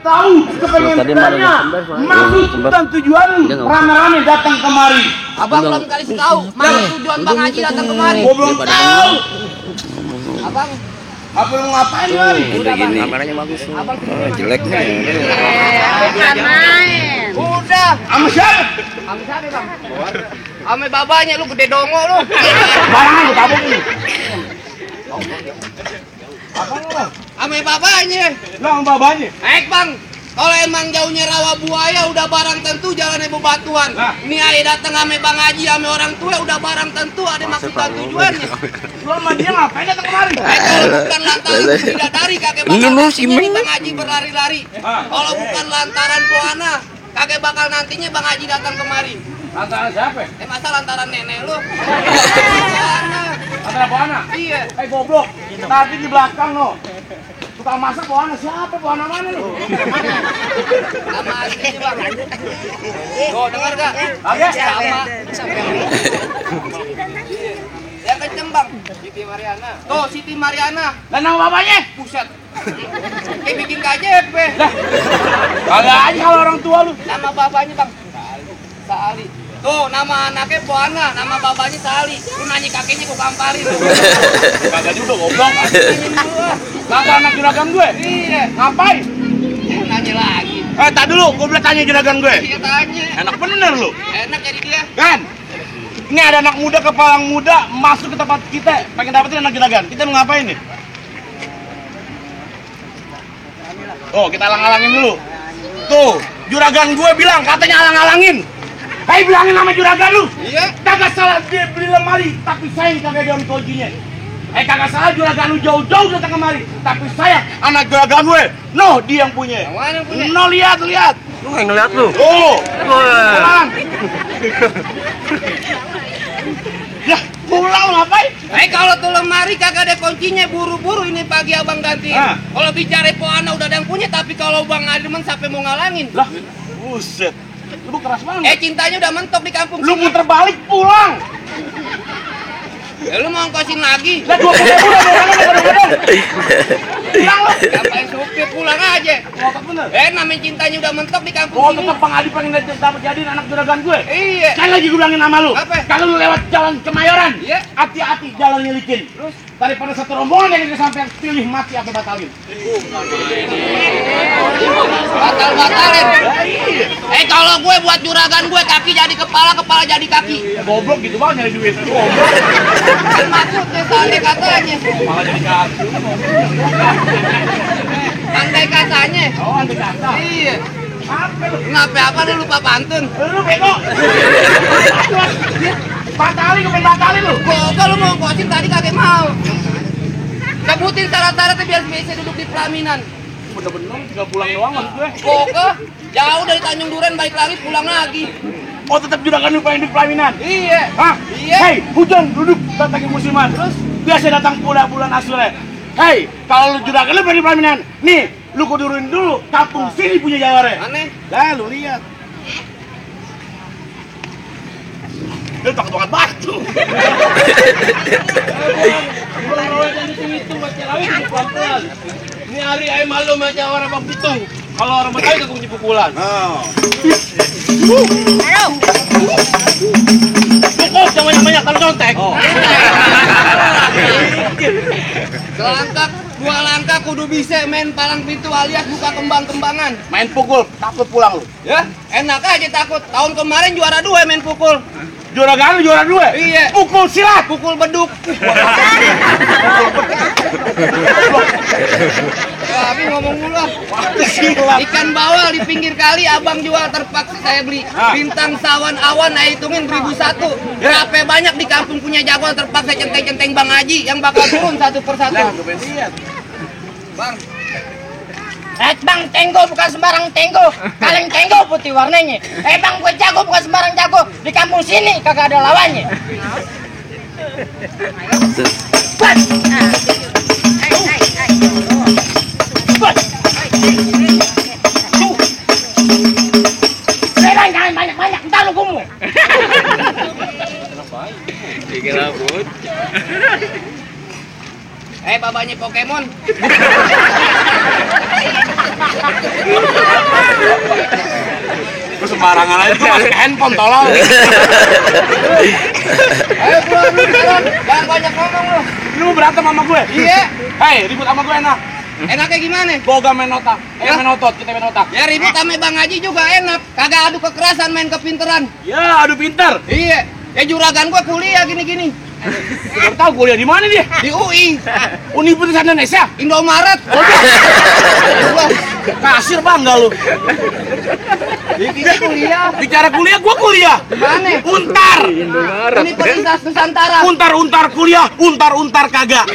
tahu kepengenannya, maksud dan tujuan rame-rame datang kemari. Abang belum kali tahu maksud tujuan Bang Haji datang kemari. Gua belum tahu. Abang apa lu ngapain kemari? Udah gini. Kameranya bagus. Abang Jelek nih. bukan main. Udah. Sama siapa? Sama siapa, Bang? Sama babanya lu gede dongo lu. Barangan lu tabung ini. Apa lu? Sama babanya. Lu sama babanya? Bang. Kalau emang jauhnya rawa buaya udah barang tentu jalannya bebatuan. Nah. Ini ayah datang sama Bang Haji sama orang tua udah barang tentu ada maksud dan tujuannya. Lu sama dia ngapain datang kemari? Kalau bukan lantaran bidadari kakek bakal nantinya Bang Haji berlari-lari. Kalau bukan lantaran Poana, kakek bakal nantinya Bang Haji datang kemari. Lantaran siapa? Masa lantaran nenek lu? Poana. Lantaran Poana? Iya. Goblok. Tadi di belakang lo. Tukang masak Poana siapa? Poana mana lu? Nama aslinya Bang. Tuh dengar gak? Oke. Sama. Yang kenceng Bang. Siti Mariana. Tuh Siti Mariana. Dan nama bapaknya? Buset. Kayak bikin KJP. Lah. Kagak aja kalau orang tua lu. Nama bapaknya Bang. Sali. Tuh nama anaknya Poana, nama bapaknya Sali. Lu nanya kakeknya kok kamparin. Kagak juga goblok. Nanyain gua. Kagak anak juragan gue. Iya. Ngapain? Nanya lagi. Tak dulu, gue boleh tanya juragan gue. Iya tanya. Enak bener lu. Enak jadi dia. Kan? Ini ada anak muda, kepala muda masuk ke tempat kita, pengen dapetin anak juragan. Kita mau ngapain nih? Oh, kita alang-alangin dulu. Tuh, juragan gue bilang katanya alang-alangin. Hei, bilangin nama juragan lu. Iya. Kagak salah dia beli lemari, tapi sayang kagak dia kuncinya. Kagak salah juragan lu jauh-jauh datang kemari, tapi sayang anak juragan gue. No, dia yang punya. Yang mana yang punya? No, lihat. Lu yang ngeliat lu. Oh, pulang. Ya, pulang ngapain? Kalau tuh lemari kagak ada kuncinya, buru-buru ini pagi abang gantiin. Ah. Kalau bicara Poana udah ada yang punya, tapi kalau Bang Ademan sampai mau ngalangin. Lah, buset. Lu keras banget. Cintanya udah mentok di kampung Lu sini. muter balik pulang. Ya, lu mau ongkosin lagi? Lah 20.000 udah kadang-kadang. Pulang lu. Ngapain supir pulang aja? Ngotot bener. Namanya cintanya udah mentok di kampung Oh, sini. tetap Bang Adi pengen dapat jadiin anak juragan gue. Iya. Sekali lagi gue bilangin sama lu. Apa? Kalau lu lewat jalan Kemayoran, Iya. hati-hati jalannya licin. Terus? Daripada satu rombongan yang kita sampai pilih mati atau batalin. Batal-batalin. Iya. Kalau gue buat juragan gue kaki jadi kepala, kepala jadi kaki. Goblok gitu banget nyari duit. Goblok. Kan maksudnya soalnya katanya. Malah jadi kaki. Andai katanya. Oh, anti kata. Iya. Apa lu? Kenapa lu lupa pantun? Lu bego. Batalin, gue pengen batalin lu. Kok lu mau ongkosin tadi kagak mau. Sebutin syarat-syaratnya biar bisa duduk di pelaminan. Bener-bener tinggal pulang doang maksud gue. Kok jauh dari Tanjung Duren balik lagi pulang lagi. Oh, tetap juragan lu pengen di pelaminan? Iya. Hah? Iya. Hei, hujan duduk datangin musiman. Terus biasa datang bulan asulnya. Hei, kalau lu juragan lu pengen di pelaminan, nih, lu kudurin dulu kampung sini punya jawara. Aneh. Lah, lu lihat. Lu takut batu. Ini hari ayam malu macam orang Bang Pitung. Kalau orang Betawi kagak punya pukulan. Ayo. Pukul jangan banyak kalau contek. Selangkah, dua langkah kudu bisa main palang pintu alias buka kembang-kembangan. Main pukul, takut pulang lu. Ya, enak aja takut. Tahun kemarin juara 2 main pukul. Juragan lu juara 2? Iya. Pukul silat. Pukul beduk. Tapi ngomong mulu ah. Silat. Ikan bawal di pinggir kali abang jual terpaksa saya beli. Bintang sawan awan saya hitungin 1001. Berapa banyak di kampung punya jagoan terpaksa centeng-centeng Bang Haji yang bakal turun satu persatu. Lah, gue pengen lihat. Bang, Bang, tenggo bukan sembarang tenggo. Kaleng tenggo putih warnanya. Bang, gue jago bukan sembarang jago. Di kampung sini kagak ada lawannya. Buat. Bang, jangan banyak-banyak, entar lu gumul. Bikin rambut. babanya Pokemon. sembarangan aja tuh masuk ke handphone tolong. Ayo keluar lu sekarang. Jangan banyak ngomong lu. Lu berantem sama gue? Iya. Hei, ribut sama gue enak. Enaknya gimana? Boga main otak. Ya? Main otot, kita main otak. Ya ribut sama Bang Haji juga enak. Kagak adu kekerasan, main kepinteran. Ya, aduh pinter. Iya. Ya juragan gua kuliah gini-gini. Baru tahu kuliah di mana dia? Di UI. Universitas Indonesia. Indomaret. Kasir bangga lu. Dia kuliah. Bicara kuliah, gua kuliah. Mana? Untar. Universitas Nusantara. Untar kuliah, untar kagak.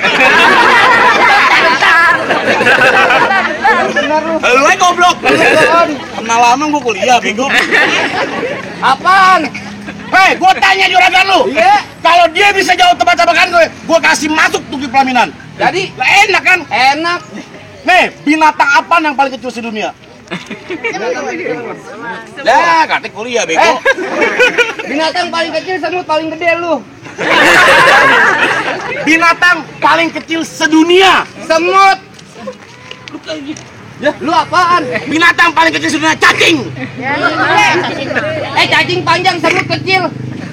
Bener lu. Lu aja goblok. Kenal lama gua kuliah, bego. Apaan? Hei, gua tanya juragan lu. Iya. Kalau dia bisa jawab tebak-tebakan gue, gua kasih masuk tuh di pelaminan. Jadi Lah enak kan? enak. Nih, binatang apa yang paling kecil sedunia? Ya, katik kuliah, bego. Binatang paling kecil semut paling gede lu. Binatang paling kecil sedunia. Semut. Ya, lu apaan? Binatang paling kecil sedunia, cacing. Cacing panjang, semut kecil.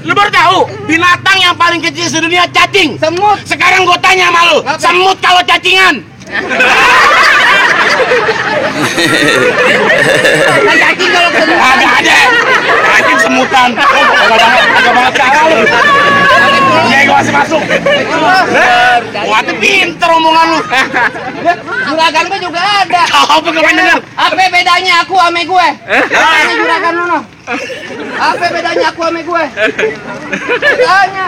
Lu baru tahu, binatang yang paling kecil sedunia cacing. Semut. Sekarang gua tanya sama lu, Apa? semut kalau cacingan. Cacing kalau semut. Agak ada. Cacing semutan. Agak banget cara lu. Ya, gua masih masuk. Wah, tuh pinter omongan lu. Juragan gue juga ada. Apa gua pengen denger? Apa bedanya aku ame gue? Ini juragan lu no. Apa bedanya aku ame gue? Tanya.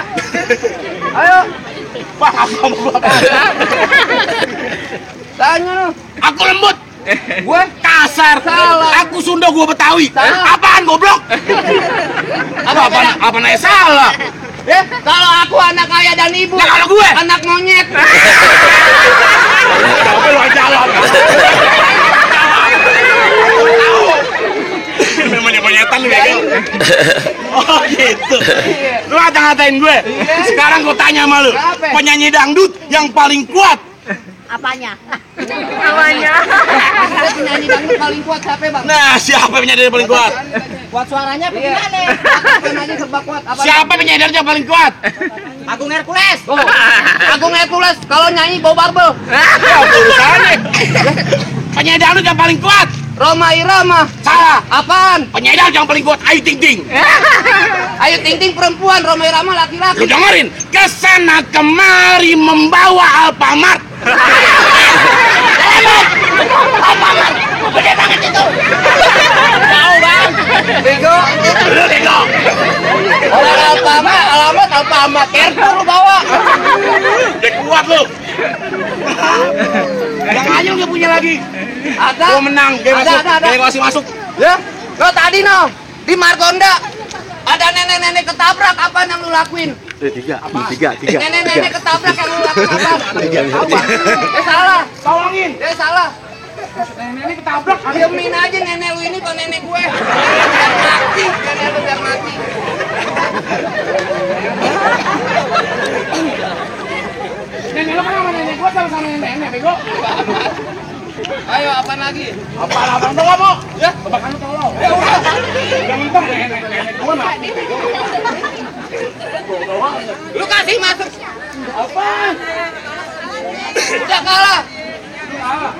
Ayo, Wah, apa? tanya lu. Aku lembut. Gue Kasar. Salah. Aku Sunda, gua Betawi. Salah. Apaan goblok? Apa nanya salah? ya, kalau aku anak ayah dan ibu. Nah, kalau gue? Anak monyet. Tapi lu jalan. Monyetan lu bego. Oh gitu. Lu ngata-ngatain gue. Sekarang gue tanya sama lu. Apa? Penyanyi dangdut yang paling kuat. Apanya? Ada penyanyi dangdut paling kuat siapa bang? Nah, siapa penyanyi yang paling kuat? Buat suaranya Iya. bagaimana? Apa aja serba kuat? Apa? Siapa penyanyi dangdut yang paling kuat? Agung Hercules. Oh, Agung Hercules kalau nyanyi bawa barbel. Ya, urusannya. Penyanyi dangdut yang paling kuat. Roma Irama. Salah. Apaan? Penyanyi dangdut yang paling kuat Ayu Ting Ting. Ayo Ting Ting perempuan, Roma Irama laki-laki. Lu dengerin, kesana kemari membawa Alfamart. Alfamart, gede banget itu. Tahu bang? Bego. Lu bego. Orang Alfamart, Carrefour lu bawa. Udah kuat lu. Yang aja lu gak punya lagi. Ada. Gua menang, dia masuk. Ada. Dia masih masuk. Ya, lo tadi no di Margonda ada nenek-nenek ketabrak, apa yang lu lakuin? Tiga. Nenek-nenek ketabrak yang lu lakuin apa? Dia salah. Tolongin. Dia salah. Nenek ketabrak. Diemin aja nenek lu ini, bukan nenek gue. Biar mati, nenek lu biar mati. Nenek lu kan sama nenek gua sama nenek bego. Ayo, apa lagi? Apa lu gak mau? Ya, tebakan lu tolong. Ya udah. Yang mentok nenek gua mah. Lu kasih masuk. Apa? Udah kalah.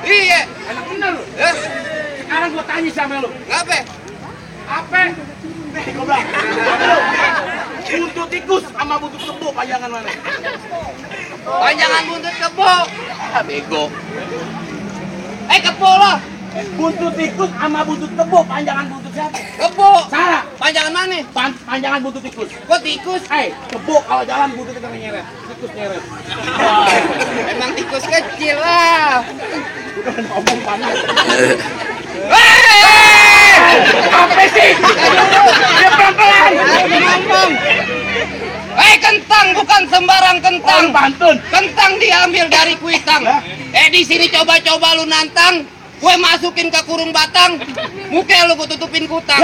Iya. Enak bener lu. Ya, Sekarang gua tanya sama lu. ngapa? Apa? Nih, gua bilang. Buntut tikus sama buntut kebo panjangan mana? Panjangan buntut kebo. Ah, bego. Kebo lah. Buntut tikus sama buntut kebo panjangan buntut siapa? Kebo. Salah. Panjangan mana? Panjangan buntut tikus. Kok tikus? Kebo kalau jalan buntut kita nyeret. Tikus nyeret. Emang tikus kecil lah. Ngomong panas. Apa sih? Dia pelan-pelan. Ngomong. Kentang bukan sembarang kentang. Orang pantun. Kentang diambil dari kuitang. Di sini coba-coba lu nantang. Gue masukin ke kurung batang. Muka lu gue tutupin kutang.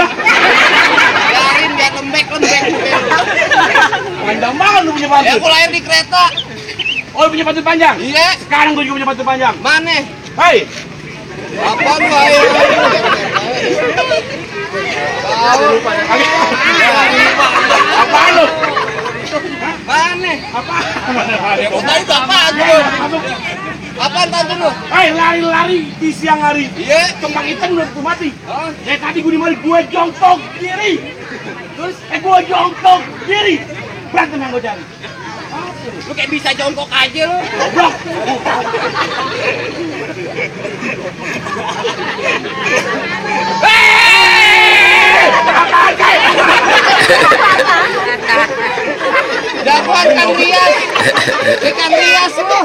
Biarin biar lembek muka lu. Panjang banget lu punya Ya pantun. gue lahir di kereta. Oh, lu punya pantun panjang? Iya. Sekarang gue juga punya pantun panjang. Mana? Hei, Apa lu ayo? lupa. Apaan lu? Mana? Apaan? Tadi apaan lu? Apaan tadi lu? Hei, lari-lari di siang hari. Iya. Kembang hitam udah mati. Hah? Kayak tadi gue di mari gue jongkok diri. Terus gue jongkok diri. Berantem yang gue cari. Lu kayak bisa jongkok aja lu. Goblok. Apaan kayak? Jagoan kan rias. Ikan rias lu.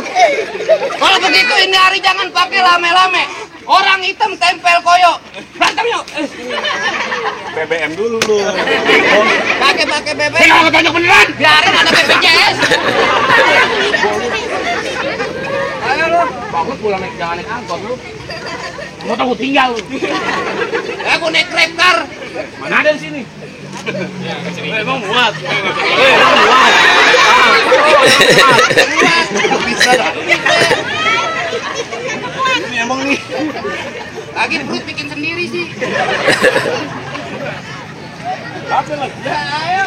Kalau begitu ini hari jangan pakai lame-lame. Orang hitam tempel koyo. Berantem yuk. BBM dulu lu. Pakai BBM. Saya nggak tanya beneran. Biarin ada BPJS. Ayo lu. Bagus pulang jangan naik angkot lu. Mau tahu tinggal lu. Aku naik grab car. Mana ada di sini? Emang muat. Bisa dah. Ini emang nih. Lagi perut bikin sendiri sih. Apa lagi? Ya, ayo.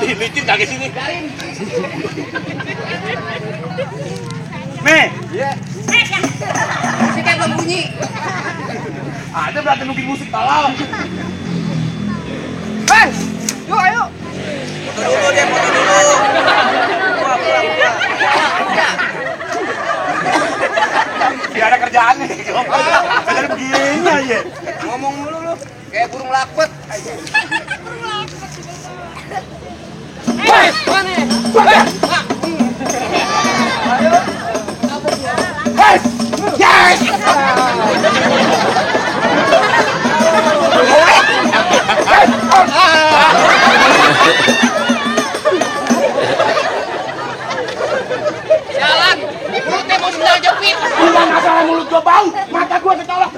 Licin kaki sini. Biarin. Nih, Si kayak belum bunyi. ada berarti nungguin musik tolong. Hei, yuk ayo. Dia ada kerjaan nih. Jadi begini aja. Ngomong mulu lu. Kayak burung lapet. Hei, mana? Hei, yes. Jalan. Mulutnya mau sendal jepit. Bukan masalah mulut gua bau, mata gua kecolok.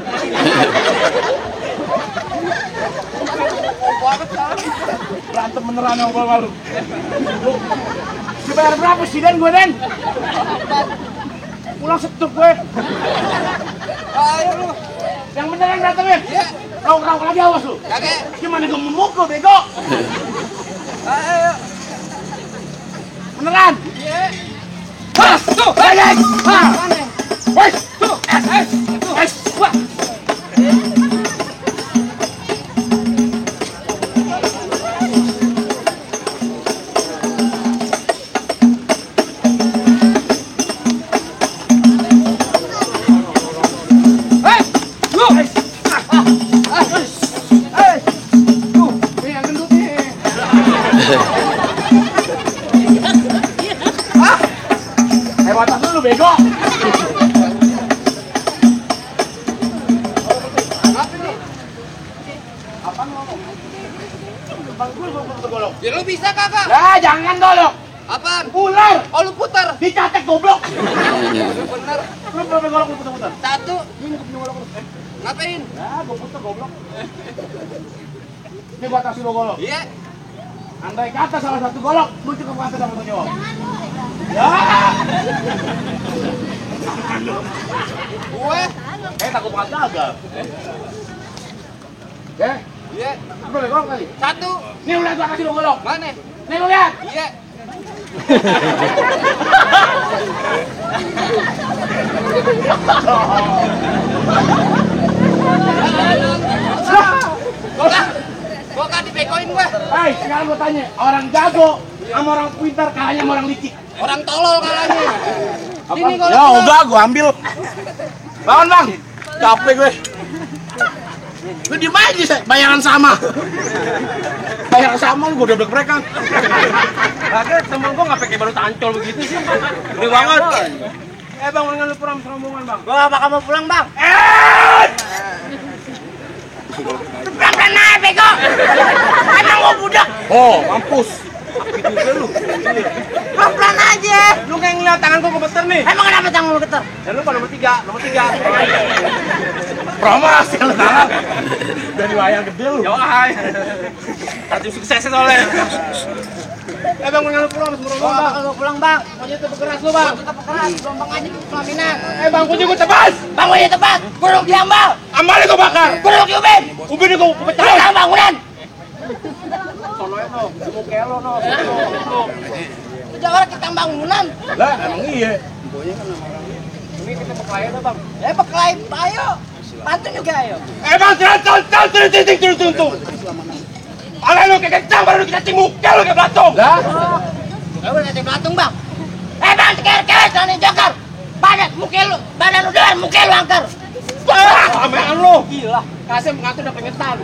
Berantem beneran yang gua malu. Dibayar berapa sih Den gue Den? Pulang setuk gue. Ayo lu. Yang beneran berantemnya? Ya. Rauk-rauk lagi awas lu. Kakek. Gimana gue memukul bego? Ayo. Beneran? Iya. Has! Tuh! Hei! Ha! Mana? Wes! Tuh! Wes! Wah! Hebat dulu bego. Apaan ngomong? Bang gue golok. Ya lu bisa kakak? Ya jangan golok. Apaan? Ular Oh lu putar. dicatek goblok. Bener. Lu berapa golok lu putar-putar? Satu. Ini gue punya golok lu. Ngapain? Ya gue putar goblok. Ini gua kasih lo golok. Iya. Andai kata salah satu golok, lu cukup kasih sama tanggung jawab. Ya. Gue. Takut banget gagal. Oke. Iya. Lu boleh golok kali? Satu. Nih lu lihat gua kasih lo golok. Mana? Nih lu lihat. Iya. Gua kan dibekoin gua. Hei, sekarang gua tanya, orang jago sama orang pintar kalahnya sama orang licik. Orang tolol kalahnya. Ini Ya kalau enggak, gua ambil. Bangun bang, capek gue. Lu diem aja, bayaran sama. Bayaran sama, lu gua udah mereka. Kagak, temen gua nggak pakai baru tancol begitu sih. Gede banget. Bang, dengan lu pulang serombongan bang. Gua bakal mau pulang, Bang. Pelan-pelan aja, bego. Emang gua budak. Oh, mampus. Pelan-pelan aja. Lu kayak ngeliat tangan gua kebeter nih. Emang kenapa tangan lu getar? Ya lu nomor 3, nomor 3. Promosi lu tangan. Dari wayang gede lu. Yo, hai. Satu sukses soalnya. Bang, dengan lu pulang serombongan bang. Kalau pulang, Bang. Mau nyetir keras lu bang. Tetap keras, gelombang aja ke pelaminan. Bang, kunci gua tebas. Bang, mau tepat. Gua udah diambal. Amali gua bakar. Kuruk Ubin. Ubin gua pecah. Tukang bangunan. Sonoe no, mau kelo no. Itu jawara kita bangunan. Lah, emang iya. Ini kita beklai tuh, Bang. Beklai, ayo. Pantun juga ayo. Bang, turun. Pala lu kayak kencang, baru kita cinguk, lu kayak belatung. Lah? Gak boleh nanti belatung, Bang. Bang, teker-teker, jangan jokar. Badan lu doang, muka lu angker. Amean lu. Gila, kasih mengatur udah pengetan.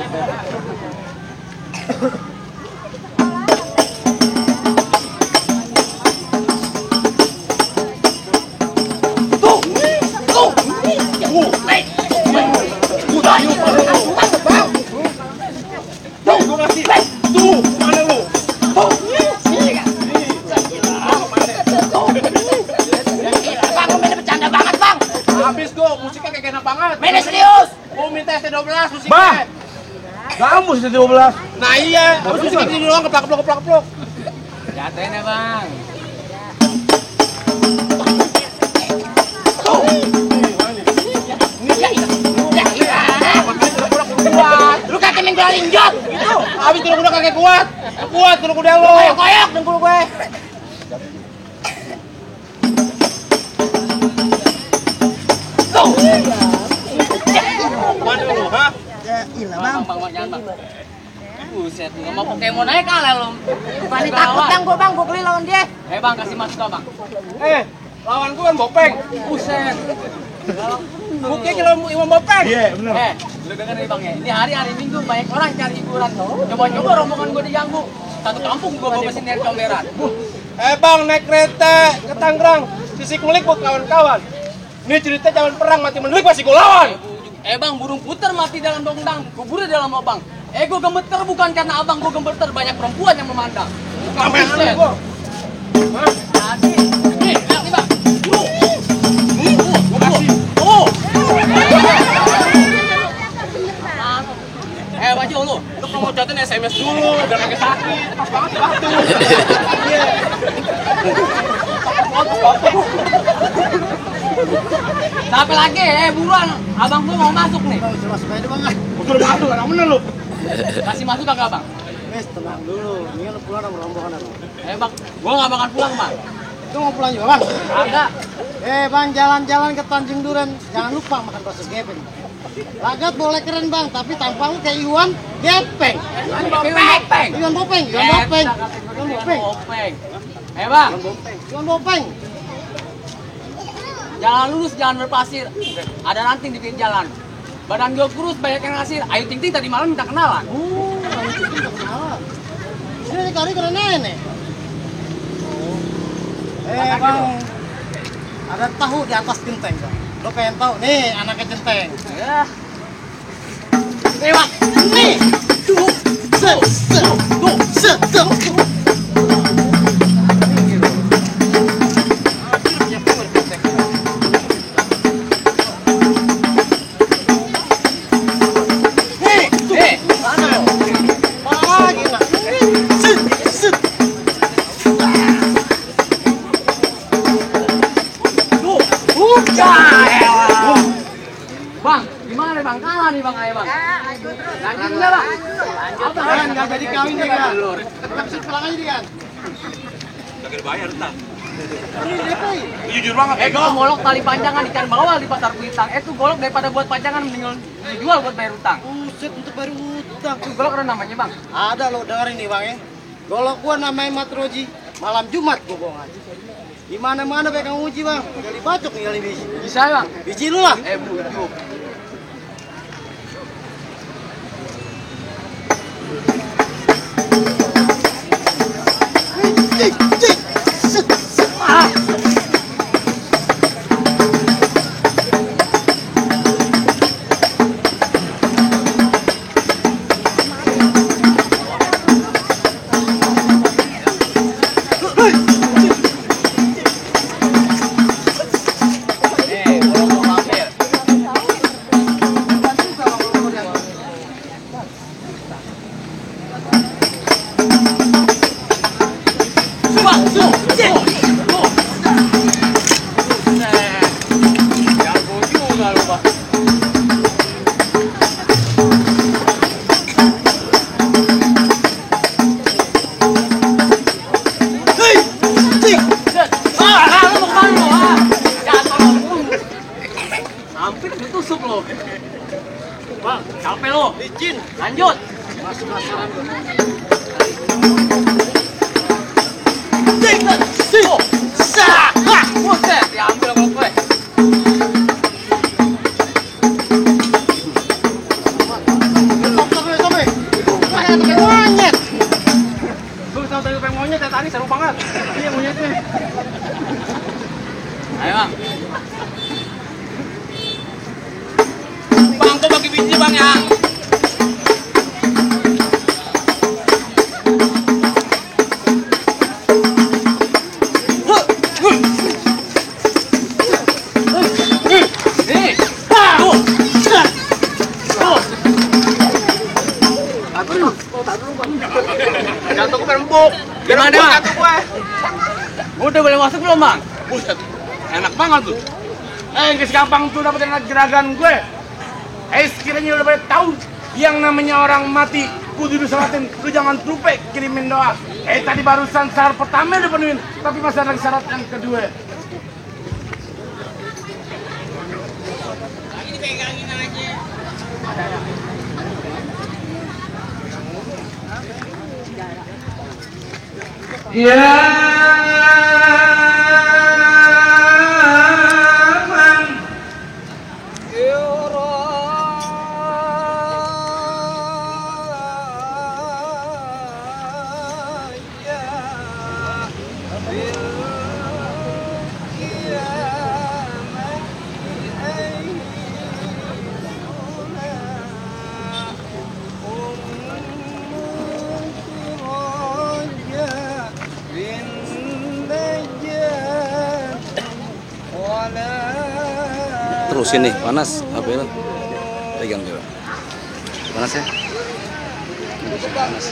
Bang, kamu sudah 12. Nah iya, terus gini doang keplak. Jatuhin ya bang. Lu kaki minggu linjot. Habis kuda kagak kuat kuda lo. Koyok dengkul gue. Mana lu, ha? Bang, jangan bang. Buset, nggak mau Pokemon aja kalah lo. Bukan takut bang, gue beli lawan dia. Bang, kasih masuk bang. Lawan gua kan Bopeng. Buset. Buknya kalau Imam Bopeng. Iya, benar. Lu denger nih bang ya, ini hari Minggu banyak orang cari hiburan. Coba-coba rombongan gue diganggu. Satu kampung gue bawa mesin air comberan. Bang, naik kereta ke Tangerang. Sisi kulik buat kawan-kawan. Ini cerita zaman perang mati menelik masih gue lawan. Bang, burung puter mati dalam dongdang, kuburnya dalam abang. Gue gemeter bukan karena abang, gue gemeter banyak perempuan yang memandang. Kamen gua. Jadi, nih bang. Baju lu kalau mau catin SMS dulu, udah kagak sakit, pas banget batu. Iya. Sampai lagi, buruan, abang gua mau masuk nih. Masuk aja bang. Betul batu, anak bener lu. Kasih masuk kagak bang? Wes tenang dulu, ini kan pulang sama rombongan aku. Bang, gua nggak bakal pulang bang. Itu mau pulang juga bang? Kagak. Bang, jalan-jalan ke Tanjung Duren, jangan lupa makan bakso gepeng. Lagat boleh keren bang, tapi tampangnya kayak Iwan Gepeng. Iwan Bopeng. Bang, Iwan Bopeng. jangan lurus, jangan berpasir. Ada ranting di pinggir jalan. Badan gue kurus, banyak yang ngasir. Ayu Ting Ting tadi malam minta kenalan. Ayu Ting Ting kenalan. Ini kali keren nenek. Bang, ada tahu di atas genteng bang. Lo pengen tahu? Nih anaknya genteng. Ya. Nih bang, nih. Tuh. Bang, gimana nih bang? Kalah nih bang, ayo bang. Lanjut nggak bang? Kan nggak jadi kawin dia kan. Kita bisa pulang aja dia kan. Kagak dibayar entar. Ini DP. Jujur banget. Gua golok tali panjangan ikan bawal di pasar Kuitang. Tuh golok daripada buat panjangan mendingan dijual buat bayar utang. Buset untuk bayar utang. Tuh golok ada namanya bang. Ada lo dengerin nih bang ya. Golok gua namanya Matroji. Malam Jumat gua bohong aja. Di mana-mana pegang uji bang. Jadi bacok nih kali biji. Bisa bang? Biji lu lah. Bujuk. Bang, tusuk lo. Bang, capek lo. Licin. Lanjut. Buset, diambil sama gue. Monyet. Lu tahu tadi pengen monyet, tadi seru banget. Iya monyetnya. Ayo bang. Bang, tuh bagi biji bang ya. Jatuh ke perembuk. Gimana? Jatuh gue. Udah boleh masuk belum bang? Buset, enak banget tuh. Guys gampang tuh dapetin jeragan gue. Sekiranya udah pada tahu yang namanya orang mati kudu disolatin, lu jangan lupa kirimin doa. Tadi barusan syarat pertama udah penuhin, tapi masih ada syarat yang kedua. Lagi dipegangin aja. Terusin nih, panas HP lo. Pegang coba. Panas ya? Panas.